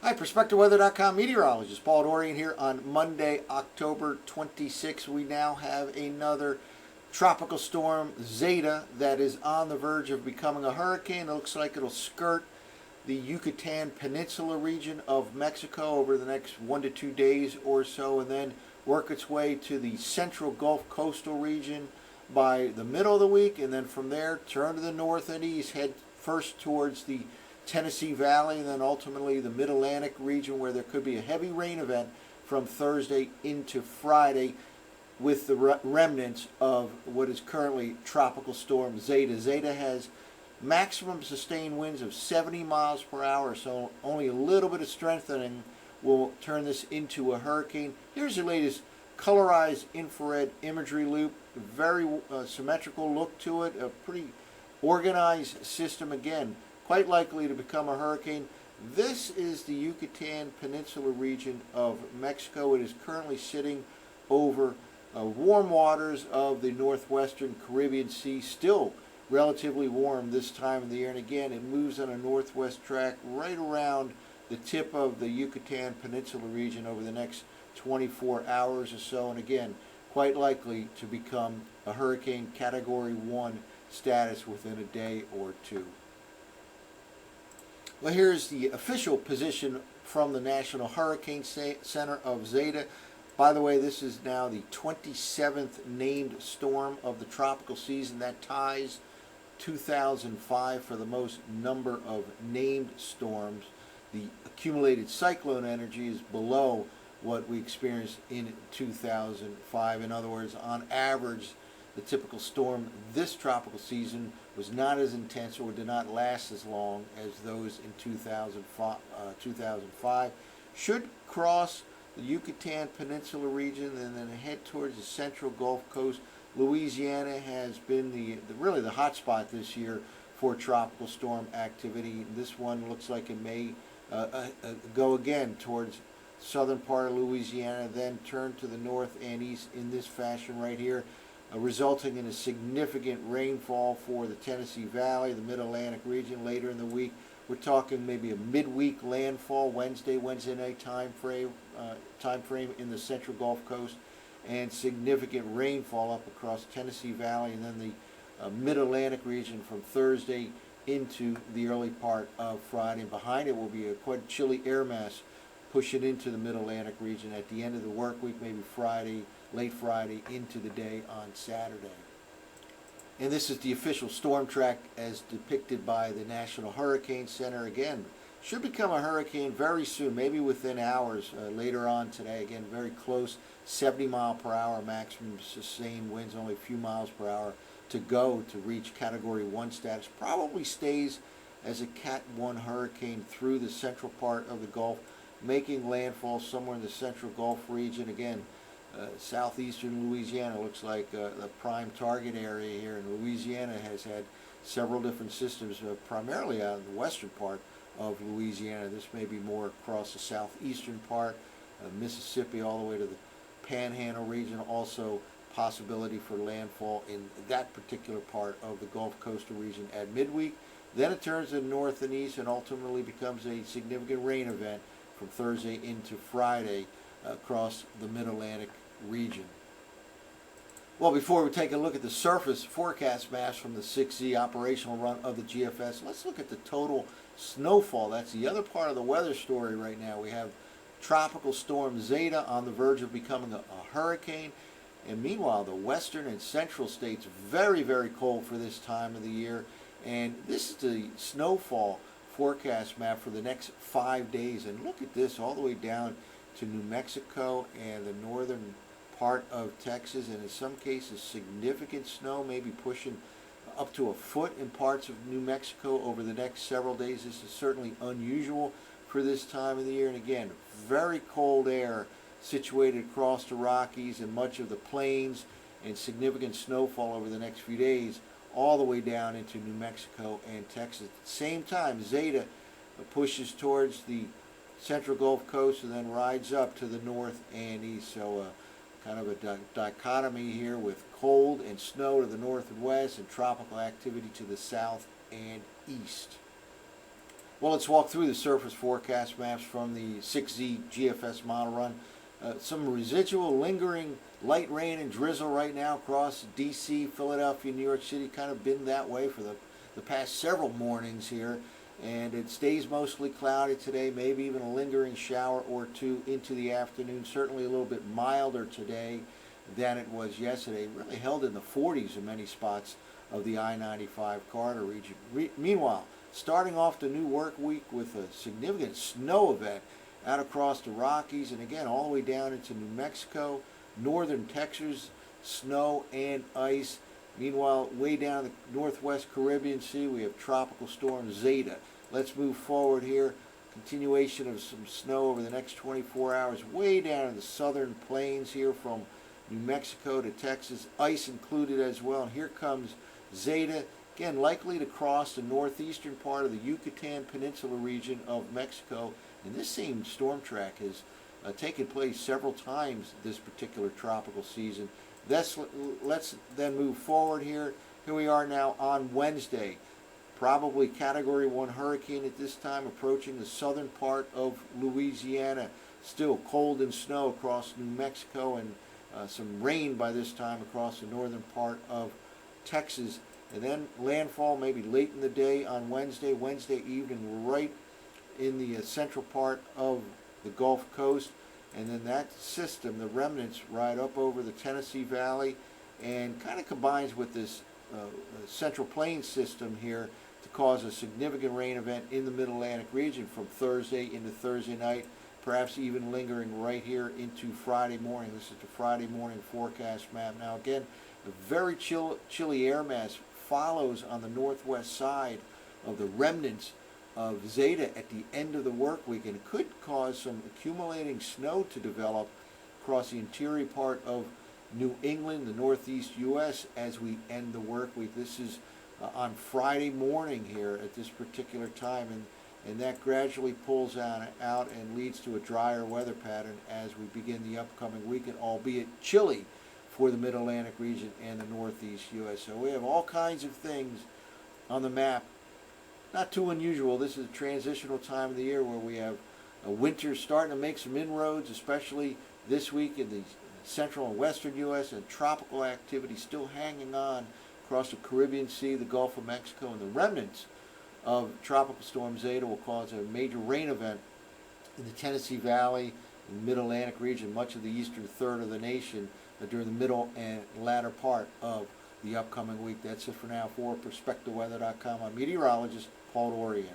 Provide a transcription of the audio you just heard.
Hi, PerspectiveWeather.com meteorologist Paul Dorian here on Monday, October 26th. We now have another tropical storm, Zeta, that is on the verge of becoming a hurricane. It looks like it'll skirt the Yucatan Peninsula region of Mexico over the next 1 to 2 days or so, and then work its way to the central Gulf coastal region by the middle of the week, and then from there turn to the north and east, head first towards the Tennessee Valley, and then ultimately the Mid-Atlantic region, where there could be a heavy rain event from Thursday into Friday, with the remnants of what is currently Tropical Storm Zeta. Zeta has maximum sustained winds of 70 miles per hour, so only a little bit of strengthening will turn this into a hurricane. Here's the latest colorized infrared imagery loop. Very symmetrical look to it, a pretty organized system. Again, quite likely to become a hurricane. This is the Yucatan Peninsula region of Mexico. It is currently sitting over warm waters of the northwestern Caribbean Sea, still relatively warm this time of the year. And again, it moves on a northwest track right around the tip of the Yucatan Peninsula region over the next 24 hours or so. And again, quite likely to become a hurricane Category 1 status within a day or two. Well, here's the official position from the National Hurricane Center of Zeta. By the way, this is now the 27th named storm of the tropical season. That ties 2005 for the most number of named storms. The accumulated cyclone energy is below what we experienced in 2005. In other words, on average, the typical storm this tropical season was not as intense or did not last as long as those in 2005. Should cross the Yucatan Peninsula region and then head towards the central Gulf Coast. Louisiana has been really the hot spot this year for tropical storm activity. This one looks like it may go again towards southern part of Louisiana, then turn to the north and east in this fashion right here, resulting in a significant rainfall for the Tennessee Valley, the Mid-Atlantic region later in the week. We're talking maybe a midweek landfall, Wednesday night time frame in the central Gulf Coast, and significant rainfall up across Tennessee Valley and then the Mid-Atlantic region from Thursday into the early part of Friday. And behind it will be a quite chilly air mass pushing into the Mid-Atlantic region at the end of the work week, maybe Friday, late Friday into the day on Saturday. And this is the official storm track as depicted by the National Hurricane Center. Again, should become a hurricane very soon, maybe within hours later on today. Again, very close, 70 mile per hour maximum sustained winds, only a few miles per hour to go to reach Category 1 status. Probably stays as a Cat 1 hurricane through the central part of the Gulf, making landfall somewhere in the central Gulf region. Again, southeastern Louisiana looks like the prime target area here, and Louisiana has had several different systems, primarily out in the western part of Louisiana. This may be more across the southeastern part, Mississippi all the way to the Panhandle region. Also possibility for landfall in that particular part of the Gulf coastal region at midweek. Then it turns to the north and east and ultimately becomes a significant rain event from Thursday into Friday across the Mid-Atlantic region. Well, before we take a look at the surface forecast maps from the 6Z operational run of the GFS, let's look at the total snowfall. That's the other part of the weather story right now. We have Tropical Storm Zeta on the verge of becoming a hurricane. And meanwhile, the western and central states very, very cold for this time of the year. And this is the snowfall forecast map for the next 5 days. And look at this all the way down to New Mexico and the northern part of Texas, and in some cases significant snow, maybe pushing up to a foot in parts of New Mexico over the next several days. This is certainly unusual for this time of the year. And again, very cold air situated across the Rockies and much of the plains, and significant snowfall over the next few days all the way down into New Mexico and Texas. At the same time, Zeta pushes towards the central Gulf Coast and then rides up to the north and east. So kind of a dichotomy here with cold and snow to the north and west and tropical activity to the south and east. Well, let's walk through the surface forecast maps from the 6Z GFS model run. Some residual lingering light rain and drizzle right now across D.C., Philadelphia, New York City. Kind of been that way for the past several mornings here. And it stays mostly cloudy today, maybe even a lingering shower or two into the afternoon. Certainly a little bit milder today than it was yesterday. Really held in the 40s in many spots of the I-95 corridor region. Meanwhile, starting off the new work week with a significant snow event out across the Rockies and again all the way down into New Mexico, northern Texas, snow and ice. Meanwhile, way down the northwest Caribbean Sea, we have Tropical Storm Zeta. Let's move forward here. Continuation of some snow over the next 24 hours, way down in the southern plains here from New Mexico to Texas. Ice included as well. And here comes Zeta, again likely to cross the northeastern part of the Yucatan Peninsula region of Mexico. And this same storm track has taken place several times this particular tropical season. Let's then move forward here. Here we are now on Wednesday. Probably Category 1 hurricane at this time, approaching the southern part of Louisiana. Still cold and snow across New Mexico, and some rain by this time across the northern part of Texas. And then landfall maybe late in the day on Wednesday evening, right in the central part of the Gulf Coast. And then that system, the remnants, ride up over the Tennessee Valley and kind of combines with this Central Plains system here to cause a significant rain event in the Mid-Atlantic region from Thursday into Thursday night, perhaps even lingering right here into Friday morning. This is the Friday morning forecast map. Now again, a very chilly air mass follows on the northwest side of the remnants of Zeta at the end of the work week, and it could cause some accumulating snow to develop across the interior part of New England, the northeast U.S. as we end the work week. This is on Friday morning here at this particular time, and that gradually pulls out and leads to a drier weather pattern as we begin the upcoming weekend, albeit chilly for the Mid-Atlantic region and the northeast U.S. So we have all kinds of things on the map. Not too unusual. This is a transitional time of the year where we have a winter starting to make some inroads, especially this week in the central and western U.S., and tropical activity still hanging on across the Caribbean Sea, the Gulf of Mexico, and the remnants of Tropical Storm Zeta will cause a major rain event in the Tennessee Valley, in the Mid-Atlantic region, much of the eastern third of the nation during the middle and latter part of the upcoming week. That's it for now. For PerspectiveWeather.com, I'm meteorologist Paul Dorian.